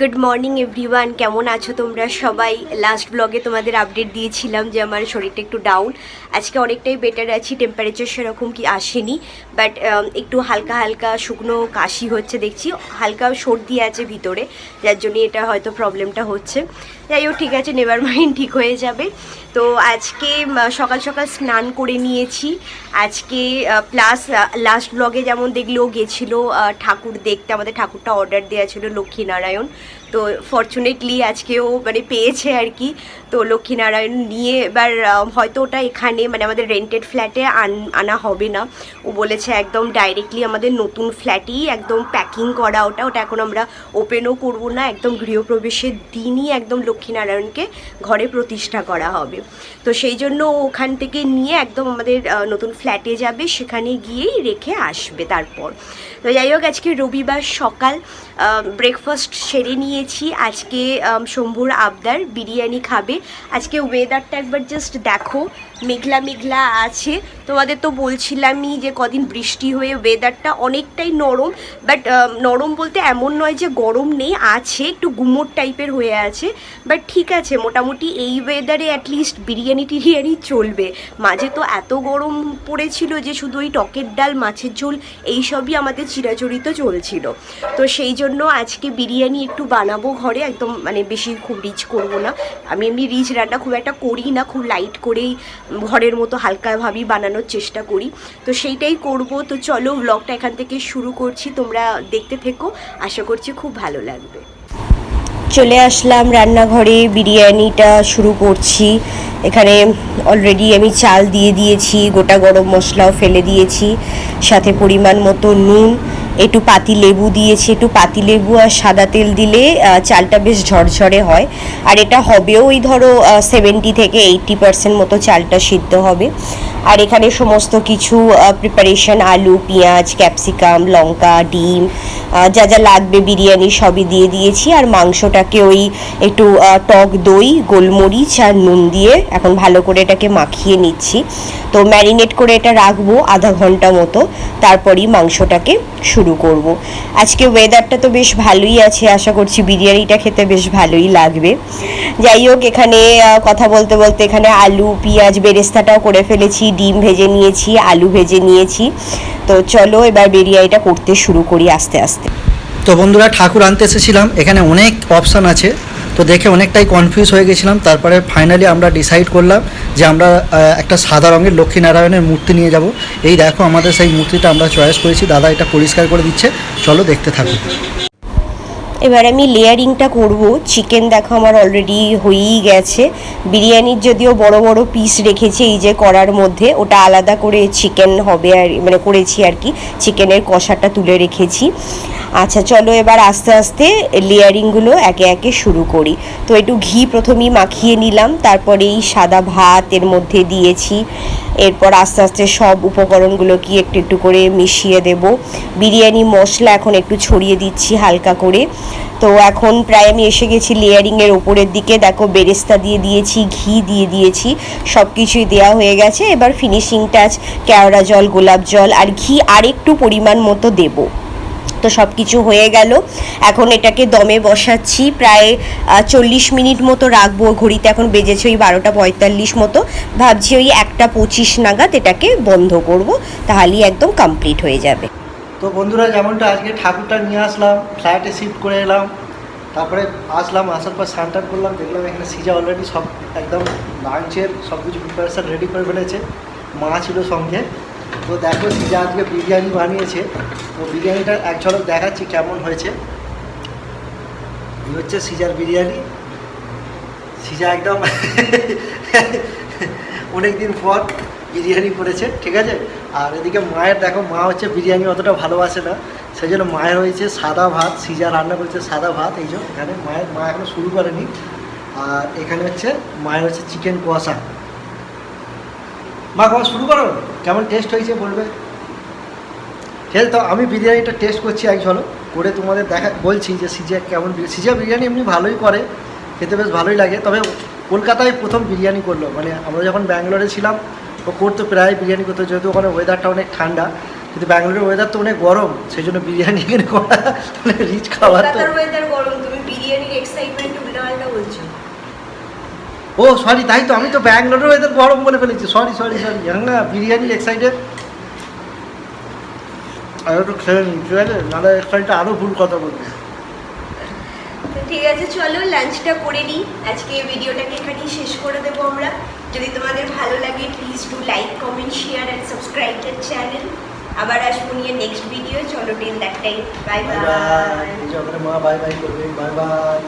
Good morning everyone, কেমন আছো তোমরা সবাই? লাস্ট ব্লগে তোমাদের আপডেট দিয়েছিলাম যে আমার শরীরটা একটু ডাউন। আজকে অনেকটাই বেটার আছি, টেম্পারেচার সেরকম কি আসেনি, বাট একটু হালকা হালকা শুকনো কাশি হচ্ছে দেখছি, হালকা সর্দি আছে ভিতরে, যার জন্য এটা হয়তো প্রবলেমটা হচ্ছে। যাই হোক, ঠিক আছে, নেভার মাইন্ড, ঠিক হয়ে যাবে। তো আজকে সকাল সকাল স্নান করে নিয়েছি আজকে, প্লাস লাস্ট ব্লগে যেমন দেখলেও গেছিলো ঠাকুর দেখতে, আমাদের ঠাকুরটা অর্ডার দেওয়া ছিল লক্ষ্মীনারায়ণ। তো ফর্চুনেটলি আজকেও মানে পেয়েছে আর কি। তো লক্ষ্মীনারায়ণ নিয়ে এবার হয়তো ওটা এখানে মানে আমাদের রেন্টেড ফ্ল্যাটে আনা হবে না। ও বলেছে একদম ডাইরেক্টলি আমাদের নতুন ফ্ল্যাটেই একদম প্যাকিং করা, ওটা এখন আমরা ওপেনও করবো না, একদম গৃহপ্রবেশের দিনই একদম লক্ষ্মীনারায়ণকে ঘরে প্রতিষ্ঠা করা হবে। তো সেই জন্য ওখান থেকে নিয়ে একদম আমাদের নতুন ফ্ল্যাটে যাবে, সেখানে গিয়েই রেখে আসবে তারপর। তো যাই হোক, আজকে রবিবার সকাল ব্রেকফাস্ট সেরে নিয়েছি। আজকে শম্ভুর আবদার বিরিয়ানি খাবে। আজকে ওয়েদারটা একবার জাস্ট দেখো, মেঘলা মেঘলা আছে। তোমাদের তো বলছিলামই যে কদিন বৃষ্টি হয়ে ওয়েদারটা অনেকটাই নরম, বাট নরম বলতে এমন নয় যে গরম নেই, আছে একটু গুমোট টাইপের হয়ে আছে, বাট ঠিক আছে মোটামুটি। এই ওয়েদারে অ্যাটলিস্ট বিরিয়ানি টিরিয়ানি চলবে। মাঝে তো এত গরম পড়েছিল যে শুধু ওই টকের ডাল, মাছের ঝোল, এইসবই আমাদের চিরাচরিত চলছিল। তো সেই জন্য আজকে বিরিয়ানি একটু বানাবো ঘরে, একদম মানে বেশি খুব রিচ করব না। আমি এমনি রিচ রান্না খুব একটা করি না, খুব লাইট করেই ঘরের মতো হালকাভাবেই বানানোর চেষ্টা করি। তো সেইটাই করব। তো চলো ব্লগটা এখান থেকে শুরু করছি, তোমরা দেখতে থেকো, আশা করছি খুব ভালো লাগবে। চলে আসলাম রান্নাঘরে, বিরিয়ানিটা শুরু করছি। এখানে অলরেডি আমি চাল দিয়ে দিয়েছি, গোটা গরম মশলাও ফেলে দিয়েছি, সাথে পরিমাণ মতো নুন, একটু পাতি লেবু দিয়েছি। একটু পাতি লেবু আর সাদা তেল দিলে চালটা বেশ ঝরঝরে হয়। আর এটা হবেও ওই ধরো 70 থেকে 80% মতো চালটা সিদ্ধ হবে। আর এখানে সমস্ত কিছু প্রিপারেশন, আলু, পেঁয়াজ, ক্যাপসিকাম, লঙ্কা, ডিম, যা যা লাগবে বিরিয়ানি সবই দিয়ে দিয়েছি। আর মাংসটাকে ওই একটু টক দই, গোলমরিচ আর নুন দিয়ে এখন ভালো করে এটাকে মাখিয়ে নিচ্ছি। তো ম্যারিনেট করে এটা রাখবো আধা ঘন্টা মতো, তারপরই মাংসটাকে শুরু করব। আজকে ওয়েদারটা তো বেশ ভালোই আছে, আশা করছি বিরিয়ানিটা খেতে বেশ ভালোই লাগবে। যাই হোক, এখানে কথা বলতে বলতে এখানে আলু, পেঁয়াজ, বেরেস্তাটাও করে ফেলেছি, ডিম ভেজে নিয়েছি, আলু ভেজে নিয়েছি। তো চলো এবার বিরিয়ানিটা করতে শুরু করি আস্তে আস্তে। তো বন্ধুরা, ঠাকুর আনতে এসেছিলাম, এখানে অনেক অপশান আছে, তো দেখে অনেকটাই কনফিউজ হয়ে গেছিলাম। তারপরে ফাইনালি আমরা ডিসাইড করলাম যে আমরা একটা সাদা রঙের লক্ষ্মীনারায়ণের মূর্তি নিয়ে যাব। এই দেখো আমাদের সেই মূর্তিটা আমরা চয়েস করেছি, দাদা এটা পরিষ্কার করে দিচ্ছে, চলো দেখতে থাকুন। এবার আমি লেয়ারিংটা করব। চিকেন দেখো আমার অলরেডি হয়েই গেছে। বিরিয়ানির যদিও বড় বড় পিস রেখেছি এই যে কড়ার মধ্যে, ওটা আলাদা করে চিকেন হবে আর মানে করেছি আর কি, চিকেনের কষাটা তুলে রেখেছি। আচ্ছা চলো এবার আস্তে আস্তে লেয়ারিংগুলো একে একে শুরু করি। তো একটু ঘি প্রথমেই মাখিয়ে নিলাম, তারপরে এই সাদা ভাত এর মধ্যে দিয়েছি। এরপর আস্তে আস্তে সব উপকরণগুলোকে একটু একটু করে মিশিয়ে দেব। বিরিয়ানি মশলা এখন একটু ছড়িয়ে দিচ্ছি হালকা করে। তো এখন প্রায় আমি এসে গেছি লেয়ারিংয়ের ওপরের দিকে। দেখো বেরেস্তা দিয়ে দিয়েছি, ঘি দিয়ে দিয়েছি, সব কিছুই দেওয়া হয়ে গেছে। এবার ফিনিশিং টাচ কেওড়া জল, গোলাপ জল আর ঘি আরেকটু পরিমাণ মতো দেবো। তো সব কিছু হয়ে গেল, এখন এটাকে দমে বসাচ্ছি। প্রায় 40 মিনিট মতো রাখবো। ঘড়িতে এখন বেজেছে ওই 12:45 মতো। ভাবছি ওই 1:25 নাগাদ এটাকে বন্ধ করব, তাহলেই একদম কমপ্লিট হয়ে যাবে। তো বন্ধুরা, যেমনটা আজকে ঠাকুরটা নিয়ে আসলাম, ফ্ল্যাটে শিফট করে এলাম, তারপরে আসার পর স্নান টান করলাম, দেখলাম এখানে সিজা অলরেডি সব একদম লাঞ্চের সব কিছু প্রিপারেশান রেডি করে ফেলেছে, মা ছিল সঙ্গে। তো দেখো সিজা আজকে বিরিয়ানি বানিয়েছে, তো বিরিয়ানিটা এক ঝলক দেখাচ্ছি কেমন হয়েছে। এই হচ্ছে সিজার বিরিয়ানি। সিজা একদম অনেক দিন পর বিরিয়ানি করেছে, ঠিক আছে। আর এদিকে মায়ের দেখো, মা হচ্ছে বিরিয়ানি অতটা ভালোবাসে না, সেই জন্য মায়ের হয়েছে সাদা ভাত। সিজা রান্না করেছে সাদা ভাত, এই যে এখানে মা এখনও শুরু করেনি। আর এখানে হচ্ছে মায়ের হচ্ছে চিকেন কষা। মা খাওয়া শুরু করো, কেমন টেস্ট হয়েছে বলবে। ঠিক আছে, তো আমি বিরিয়ানিটা টেস্ট করছি এক ঝলক করে, তোমাদের বলছি যে সিজা কেমন। সিজা বিরিয়ানি এমনি ভালোই করে, খেতে বেশ ভালোই লাগে। তবে কলকাতায় প্রথম বিরিয়ানি করলো, মানে আমরা যখন ব্যাঙ্গালোরে ছিলাম ও করতো, প্রায় বিরিয়ানি করতো, যেহেতু ওখানে ওয়েদারটা অনেক ঠান্ডা, কিন্তু ব্যাঙ্গালোরের ওয়েদার তো অনেক গরম, সেই জন্য বিরিয়ানি এখানে করা মানে রিচ খাবার। তো বিরিয়ানির এক্সাইটমেন্ট উল্টাপাল্টা বলছো। ও সরি, তাই তো, আমি তো ব্যাঙ্গালোরেও এদের গরম বলে ফেলেছি। সরি সরি সরি, না বিরিয়ানির এক্সাইটেড। আর একটু খেয়ে নিই, ঠিক আছে, নাহলে এক্সাইটটা আরও ভুল কথা বলবো। তো ঠিক আছে, চলো লাঞ্চটা করে নিই। আজকে ভিডিওটাকে এখানেই শেষ করে দেবো আমরা। যদি তোমাদের ভালো লাগে please do like, comment, share and subscribe the channel. আবার আসবো নিয়ে নেক্সট ভিডিও। চলো till that time, bye bye bye. Bye. মা বাই বাই করবে, বাই বাই।